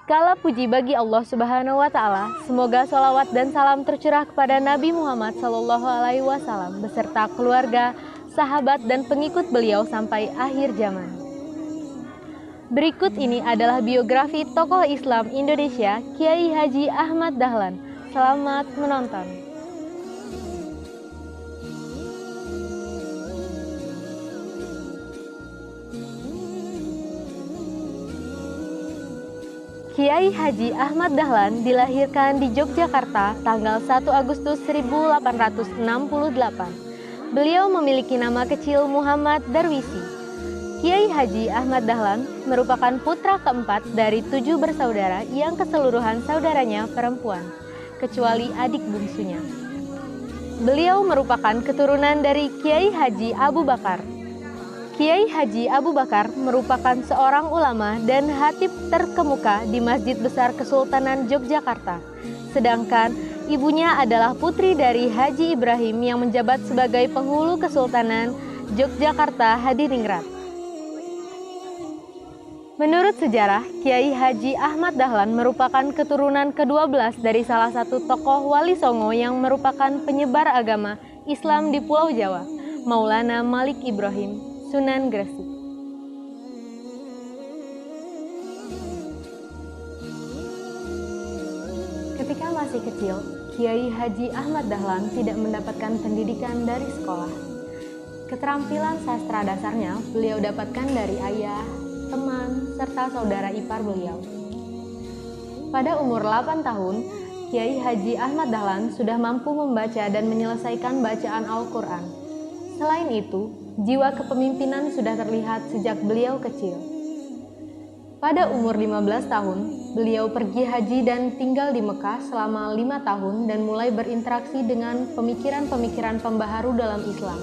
Segala puji bagi Allah Subhanahu wa Ta'ala. Semoga sholawat dan salam tercurah kepada Nabi Muhammad SAW beserta keluarga, sahabat, dan pengikut beliau sampai akhir zaman. Berikut ini adalah biografi tokoh Islam Indonesia, Kiai Haji Ahmad Dahlan. Selamat menonton. Kiai Haji Ahmad Dahlan dilahirkan di Yogyakarta tanggal 1 Agustus 1868. Beliau memiliki nama kecil Muhammad Darwisi. Kiai Haji Ahmad Dahlan merupakan putra keempat dari 7 bersaudara yang keseluruhan saudaranya perempuan, kecuali adik bungsunya. Beliau merupakan keturunan dari Kiai Haji Abu Bakar. Kiai Haji Abu Bakar merupakan seorang ulama dan khatib terkemuka di Masjid Besar Kesultanan Yogyakarta. Sedangkan ibunya adalah putri dari Haji Ibrahim yang menjabat sebagai penghulu Kesultanan Yogyakarta Hadiningrat. Menurut sejarah, Kiai Haji Ahmad Dahlan merupakan keturunan ke-12 dari salah satu tokoh Wali Songo yang merupakan penyebar agama Islam di Pulau Jawa, Maulana Malik Ibrahim, Sunan Gresik. Ketika masih kecil, Kiai Haji Ahmad Dahlan tidak mendapatkan pendidikan dari sekolah. Keterampilan sastra dasarnya beliau dapatkan dari ayah, teman, serta saudara ipar beliau. Pada umur 8 tahun, Kiai Haji Ahmad Dahlan sudah mampu membaca dan menyelesaikan bacaan Al-Quran. Selain itu, jiwa kepemimpinan sudah terlihat sejak beliau kecil. Pada umur 15 tahun, beliau pergi haji dan tinggal di Mekah selama 5 tahun dan mulai berinteraksi dengan pemikiran-pemikiran pembaharu dalam Islam,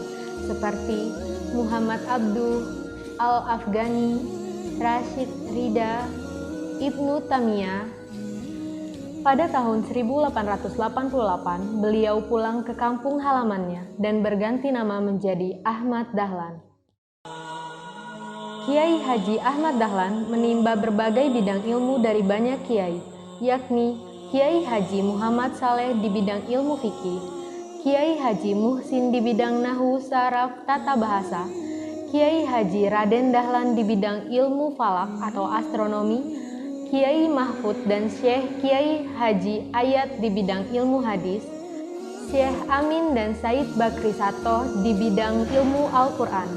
seperti Muhammad Abduh, Al-Afghani, Rashid Rida, Ibnu Taimiyah. Pada tahun 1888, beliau pulang ke kampung halamannya dan berganti nama menjadi Ahmad Dahlan. Kiai Haji Ahmad Dahlan menimba berbagai bidang ilmu dari banyak kiai, yakni Kiai Haji Muhammad Saleh di bidang ilmu fikih, Kiai Haji Muhsin di bidang nahwu saraf tata bahasa, Kiai Haji Raden Dahlan di bidang ilmu falak atau astronomi, Kiai Mahfud dan Syekh Kiai Haji Ayat di bidang ilmu hadis, Syekh Amin dan Said Bakri Sato di bidang ilmu Al-Quran,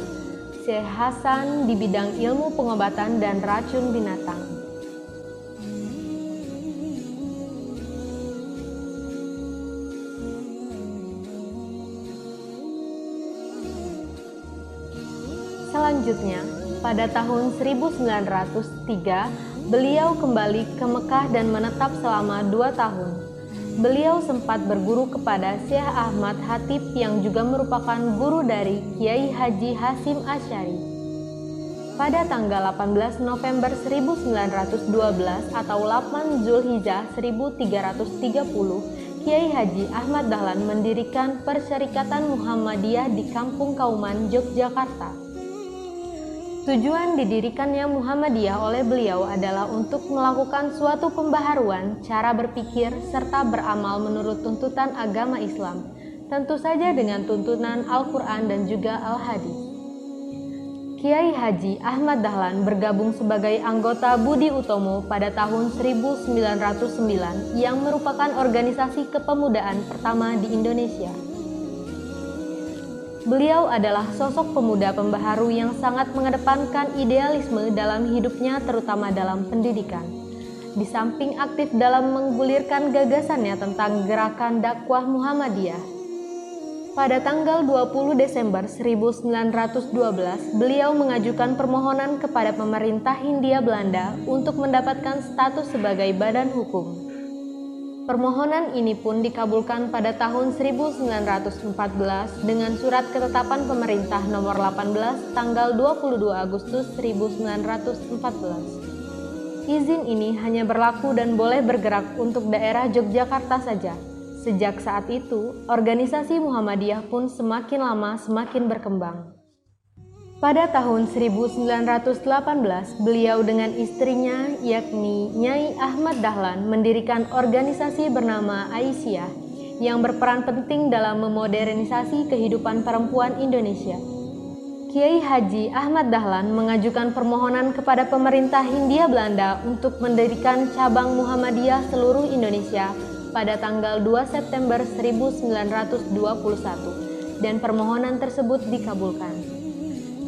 Syekh Hasan di bidang ilmu pengobatan dan racun binatang. Selanjutnya, pada tahun 1903, beliau kembali ke Mekah dan menetap selama 2 tahun. Beliau sempat berguru kepada Syekh Ahmad Khatib yang juga merupakan guru dari Kiai Haji Hasyim Asy'ari. Pada tanggal 18 November 1912 atau 8 Zulhijjah 1330, Kiai Haji Ahmad Dahlan mendirikan Persyarikatan Muhammadiyah di Kampung Kauman, Yogyakarta. Tujuan didirikannya Muhammadiyah oleh beliau adalah untuk melakukan suatu pembaharuan cara berpikir serta beramal menurut tuntutan agama Islam, tentu saja dengan tuntunan Al-Quran dan juga Al-Hadis. Kiai Haji Ahmad Dahlan bergabung sebagai anggota Budi Utomo pada tahun 1909 yang merupakan organisasi kepemudaan pertama di Indonesia. Beliau adalah sosok pemuda pembaharu yang sangat mengedepankan idealisme dalam hidupnya, terutama dalam pendidikan. Di samping aktif dalam menggulirkan gagasannya tentang gerakan dakwah Muhammadiyah. Pada tanggal 20 Desember 1912, beliau mengajukan permohonan kepada pemerintah Hindia Belanda untuk mendapatkan status sebagai badan hukum. Permohonan ini pun dikabulkan pada tahun 1914 dengan surat ketetapan pemerintah nomor 18 tanggal 22 Agustus 1914. Izin ini hanya berlaku dan boleh bergerak untuk daerah Yogyakarta saja. Sejak saat itu, organisasi Muhammadiyah pun semakin lama semakin berkembang. Pada tahun 1918, beliau dengan istrinya yakni Nyai Ahmad Dahlan mendirikan organisasi bernama Aisyah yang berperan penting dalam memodernisasi kehidupan perempuan Indonesia. Kiai Haji Ahmad Dahlan mengajukan permohonan kepada pemerintah Hindia Belanda untuk mendirikan cabang Muhammadiyah seluruh Indonesia pada tanggal 2 September 1921 dan permohonan tersebut dikabulkan.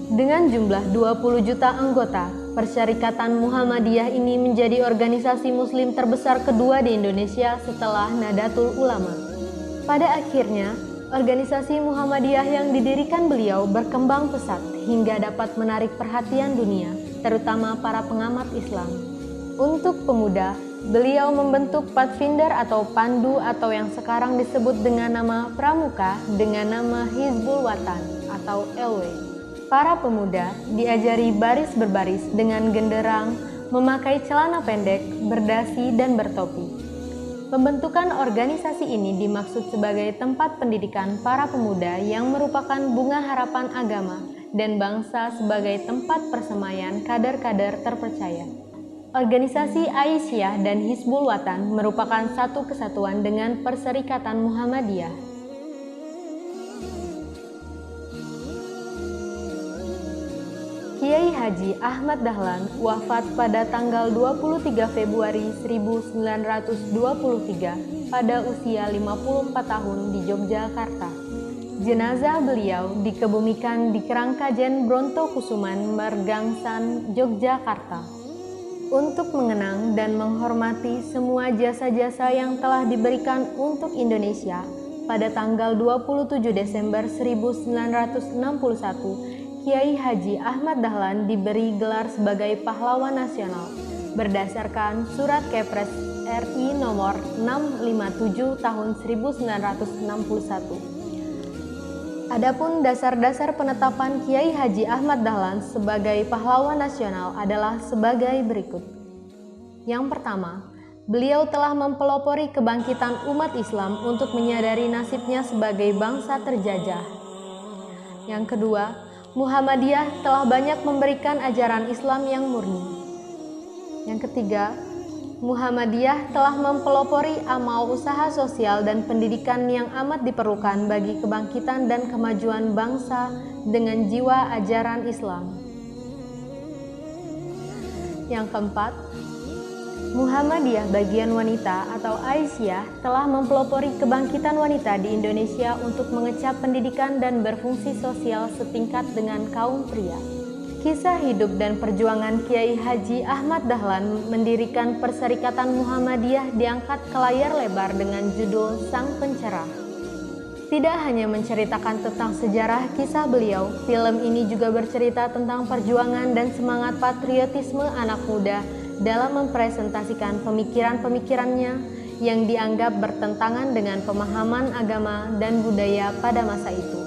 Dengan jumlah 20 juta anggota, Persyarikatan Muhammadiyah ini menjadi organisasi muslim terbesar kedua di Indonesia setelah Nahdlatul Ulama. Pada akhirnya, organisasi Muhammadiyah yang didirikan beliau berkembang pesat hingga dapat menarik perhatian dunia, terutama para pengamat Islam. Untuk pemuda, beliau membentuk Pathfinder atau Pandu atau yang sekarang disebut dengan nama Pramuka dengan nama Hizbul Wathan atau LW. Para pemuda diajari baris berbaris dengan genderang, memakai celana pendek, berdasi, dan bertopi. Pembentukan organisasi ini dimaksud sebagai tempat pendidikan para pemuda yang merupakan bunga harapan agama dan bangsa sebagai tempat persemaian kader-kader terpercaya. Organisasi Aisyah dan Hizbul Wathan merupakan satu kesatuan dengan Perserikatan Muhammadiyah. Kiai Haji Ahmad Dahlan wafat pada tanggal 23 Februari 1923 pada usia 54 tahun di Yogyakarta. Jenazah beliau dikebumikan di Kerangkajen Brontokusuman, Mergangsan, Yogyakarta. Untuk mengenang dan menghormati semua jasa-jasa yang telah diberikan untuk Indonesia, pada tanggal 27 Desember 1961, Kiai Haji Ahmad Dahlan diberi gelar sebagai pahlawan nasional berdasarkan Surat Kepres RI nomor 657 tahun 1961. Adapun dasar-dasar penetapan Kiai Haji Ahmad Dahlan sebagai pahlawan nasional adalah sebagai berikut. Yang pertama, beliau telah mempelopori kebangkitan umat Islam untuk menyadari nasibnya sebagai bangsa terjajah. Yang kedua, Muhammadiyah telah banyak memberikan ajaran Islam yang murni. Yang ketiga, Muhammadiyah telah mempelopori amal usaha sosial dan pendidikan yang amat diperlukan bagi kebangkitan dan kemajuan bangsa dengan jiwa ajaran Islam. Yang keempat, Muhammadiyah bagian wanita atau Aisyah telah mempelopori kebangkitan wanita di Indonesia untuk mengecap pendidikan dan berfungsi sosial setingkat dengan kaum pria. Kisah hidup dan perjuangan Kiai Haji Ahmad Dahlan mendirikan Perserikatan Muhammadiyah diangkat ke layar lebar dengan judul Sang Pencerah. Tidak hanya menceritakan tentang sejarah kisah beliau, film ini juga bercerita tentang perjuangan dan semangat patriotisme anak muda dalam mempresentasikan pemikiran-pemikirannya yang dianggap bertentangan dengan pemahaman agama dan budaya pada masa itu,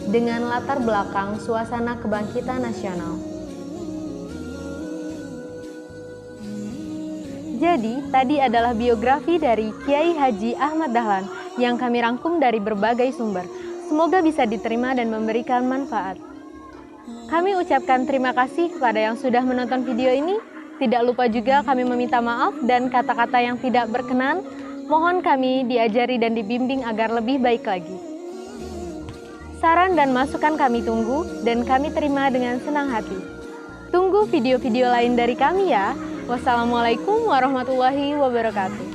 dengan latar belakang suasana kebangkitan nasional. Jadi, tadi adalah biografi dari Kiai Haji Ahmad Dahlan yang kami rangkum dari berbagai sumber. Semoga bisa diterima dan memberikan manfaat. Kami ucapkan terima kasih kepada yang sudah menonton video ini. Tidak lupa juga kami meminta maaf dan kata-kata yang tidak berkenan, mohon kami diajari dan dibimbing agar lebih baik lagi. Saran dan masukan kami tunggu dan kami terima dengan senang hati. Tunggu video-video lain dari kami ya. Wassalamualaikum warahmatullahi wabarakatuh.